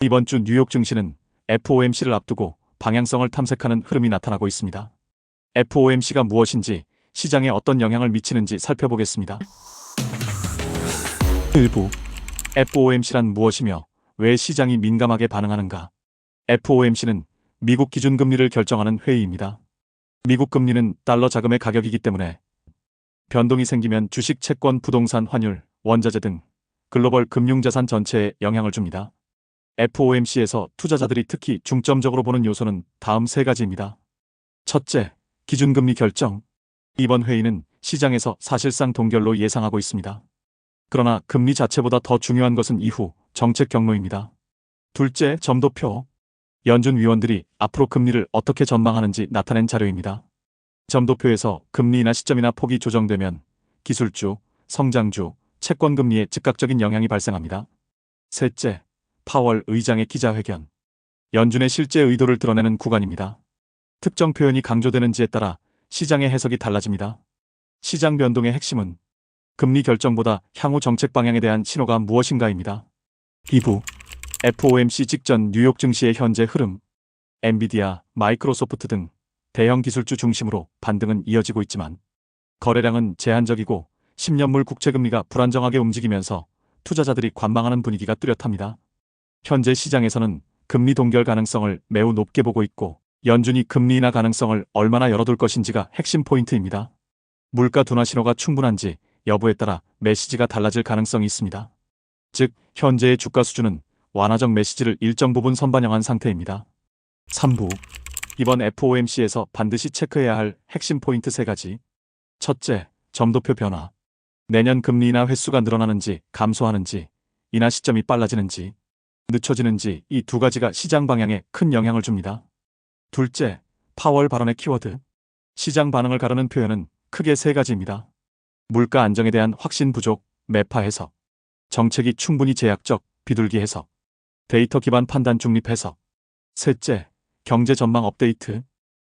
이번 주 뉴욕 증시는 FOMC를 앞두고 방향성을 탐색하는 흐름이 나타나고 있습니다. FOMC가 무엇인지, 시장에 어떤 영향을 미치는지 살펴보겠습니다. 일부 FOMC란 무엇이며 왜 시장이 민감하게 반응하는가? FOMC는 미국 기준금리를 결정하는 회의입니다. 미국 금리는 달러 자금의 가격이기 때문에 변동이 생기면 주식, 채권, 부동산, 환율, 원자재 등 글로벌 금융자산 전체에 영향을 줍니다. FOMC에서 투자자들이 특히 중점적으로 보는 요소는 다음 세 가지입니다. 첫째, 기준금리 결정. 이번 회의는 시장에서 사실상 동결로 예상하고 있습니다. 그러나 금리 자체보다 더 중요한 것은 이후 정책 경로입니다. 둘째, 점도표. 연준 위원들이 앞으로 금리를 어떻게 전망하는지 나타낸 자료입니다. 점도표에서 금리 인하 시점이나 폭이 조정되면 기술주, 성장주, 채권금리에 즉각적인 영향이 발생합니다. 셋째, 파월 의장의 기자회견. 연준의 실제 의도를 드러내는 구간입니다. 특정 표현이 강조되는지에 따라 시장의 해석이 달라집니다. 시장 변동의 핵심은 금리 결정보다 향후 정책 방향에 대한 신호가 무엇인가입니다. 2부 FOMC 직전 뉴욕 증시의 현재 흐름. 엔비디아, 마이크로소프트 등 대형 기술주 중심으로 반등은 이어지고 있지만 거래량은 제한적이고 10년물 국채금리가 불안정하게 움직이면서 투자자들이 관망하는 분위기가 뚜렷합니다. 현재 시장에서는 금리 동결 가능성을 매우 높게 보고 있고 연준이 금리 인하 가능성을 얼마나 열어둘 것인지가 핵심 포인트입니다. 물가 둔화 신호가 충분한지 여부에 따라 메시지가 달라질 가능성이 있습니다. 즉, 현재의 주가 수준은 완화적 메시지를 일정 부분 선반영한 상태입니다. 3부 이번 FOMC에서 반드시 체크해야 할 핵심 포인트 3가지. 첫째, 점도표 변화. 내년 금리 인하 횟수가 늘어나는지 감소하는지, 인하 시점이 빨라지는지 늦춰지는지 이 두 가지가 시장 방향에 큰 영향을 줍니다. 둘째, 파월 발언의 키워드. 시장 반응을 가르는 표현은 크게 3가지입니다. 물가 안정에 대한 확신 부족, 매파 해석. 정책이 충분히 제약적, 비둘기 해석. 데이터 기반 판단 중립 해석. 셋째, 경제 전망 업데이트.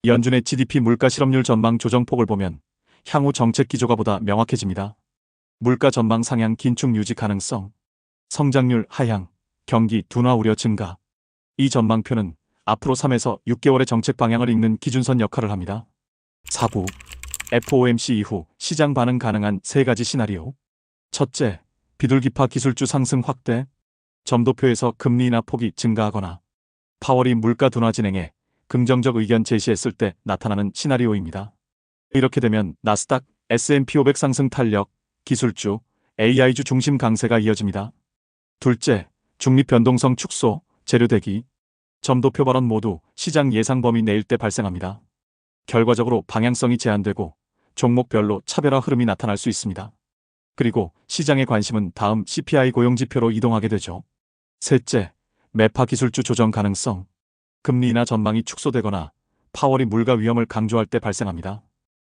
연준의 GDP 물가 실업률 전망 조정폭을 보면 향후 정책 기조가 보다 명확해집니다. 물가 전망 상향 긴축 유지 가능성. 성장률 하향, 경기 둔화 우려 증가. 이 전망표는 앞으로 3에서 6개월의 정책 방향을 읽는 기준선 역할을 합니다. 4부 FOMC 이후 시장 반응 가능한 3가지 시나리오. 첫째, 비둘기파 기술주 상승 확대. 점도표에서 금리 인하 폭이 증가하거나 파월이 물가 둔화 진행에 긍정적 의견 제시했을 때 나타나는 시나리오입니다. 이렇게 되면 나스닥, S&P 500 상승 탄력, 기술주, AI주 중심 강세가 이어집니다. 둘째, 중립 변동성 축소, 재료 대기. 점도표 발언 모두 시장 예상 범위 내일 때 발생합니다. 결과적으로 방향성이 제한되고 종목별로 차별화 흐름이 나타날 수 있습니다. 그리고 시장의 관심은 다음 CPI 고용지표로 이동하게 되죠. 셋째, 매파 기술주 조정 가능성. 금리 인하 전망이 축소되거나 파월이 물가 위험을 강조할 때 발생합니다.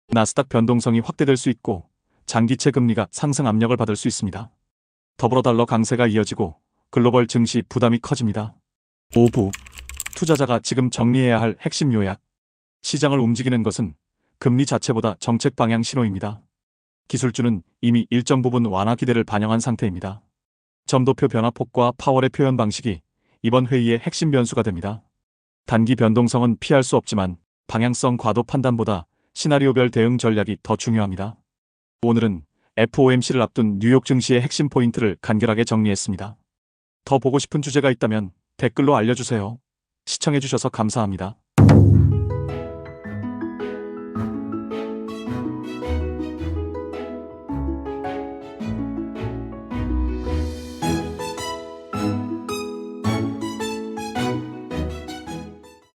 나스닥 변동성이 확대될 수 있고 장기채 금리가 상승 압력을 받을 수 있습니다. 더불어 달러 강세가 이어지고 글로벌 증시 부담이 커집니다. 5부 투자자가 지금 정리해야 할 핵심 요약. 시장을 움직이는 것은 금리 자체보다 정책 방향 신호입니다. 기술주는 이미 일정 부분 완화 기대를 반영한 상태입니다. 점도표 변화폭과 파월의 표현 방식이 이번 회의의 핵심 변수가 됩니다. 단기 변동성은 피할 수 없지만 방향성 과도 판단보다 시나리오별 대응 전략이 더 중요합니다. 오늘은 FOMC를 앞둔 뉴욕 증시의 핵심 포인트를 간결하게 정리했습니다. 더 보고 싶은 주제가 있다면 댓글로 알려주세요. 시청해주셔서 감사합니다.